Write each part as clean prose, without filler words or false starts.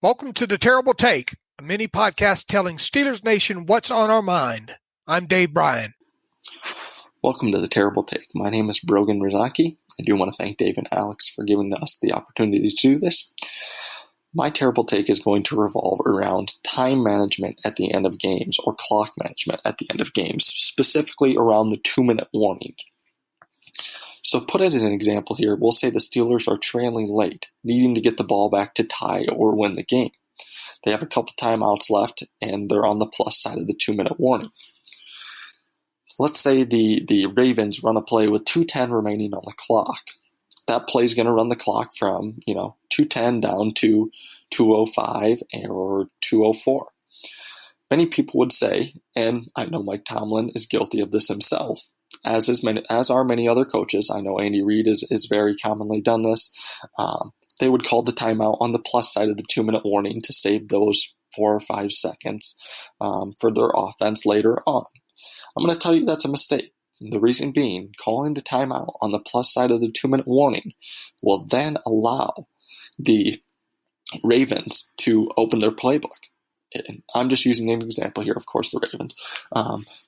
Welcome to The Terrible Take, a mini podcast telling Steelers Nation what's on our mind. I'm Dave Bryan. Welcome to The Terrible Take. My name is Brogan Rosonke. I do want to thank Dave and Alex for giving us the opportunity to do this. My terrible take is going to revolve around time management at the end of games or clock management at the end of games, specifically around the 2-minute warning. So put it in an example here. We'll say the Steelers are trailing late, needing to get the ball back to tie or win the game. They have a couple timeouts left, and they're on the plus side of the 2-minute warning. Let's say the Ravens run a play with 2:10 remaining on the clock. That play is going to run the clock from 2:10 down to 2:05 or 2:04. Many people would say, and I know Mike Tomlin is guilty of this himself, as are many other coaches. I know Andy Reid is very commonly done this. They would call the timeout on the plus side of the 2-minute warning to save those 4 or 5 seconds for their offense later on. I'm going to tell you that's a mistake. The reason being, calling the timeout on the plus side of the 2-minute warning will then allow the Ravens to open their playbook. And I'm just using an example here, of course, the Ravens.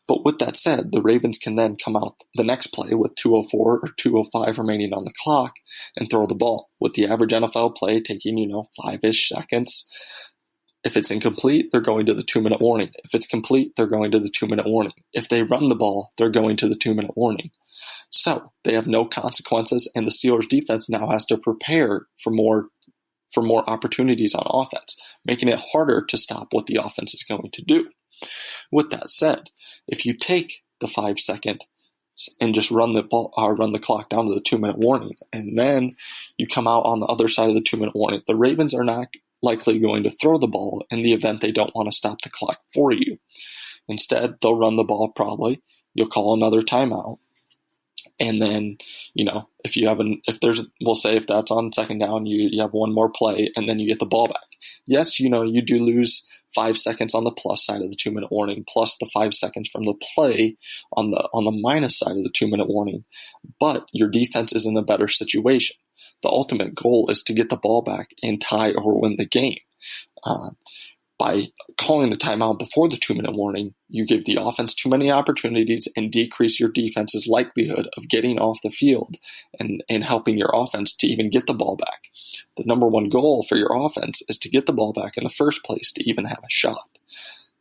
But with that said, the Ravens can then come out the next play with 2:04 or 2:05 remaining on the clock and throw the ball, with the average NFL play taking, 5-ish seconds. If it's incomplete, they're going to the 2-minute warning. If it's complete, they're going to the 2-minute warning. If they run the ball, they're going to the 2-minute warning. So they have no consequences, and the Steelers defense now has to prepare for more opportunities on offense, making it harder to stop what the offense is going to do. With that said, if you take the 5 second and just run the clock down to the 2-minute warning, and then you come out on the other side of the 2-minute warning, the Ravens are not likely going to throw the ball in the event they don't want to stop the clock for you. Instead, they'll run the ball probably. You'll call another timeout. And then, we'll say if that's on second down, you have one more play and then you get the ball back. Yes, you do lose 5 seconds on the plus side of the 2-minute warning, plus the 5 seconds from the play on the minus side of the 2-minute warning, but your defense is in a better situation. The ultimate goal is to get the ball back and tie or win the game. By calling the timeout before the 2-minute warning, you give the offense too many opportunities and decrease your defense's likelihood of getting off the field and helping your offense to even get the ball back. The number one goal for your offense is to get the ball back in the first place to even have a shot.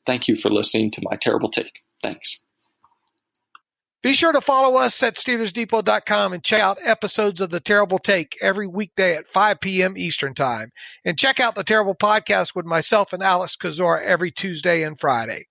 Thank you for listening to my terrible take. Thanks. Be sure to follow us at SteelersDepot.com and check out episodes of The Terrible Take every weekday at 5 p.m. Eastern Time. And check out The Terrible Podcast with myself and Alex Kozora every Tuesday and Friday.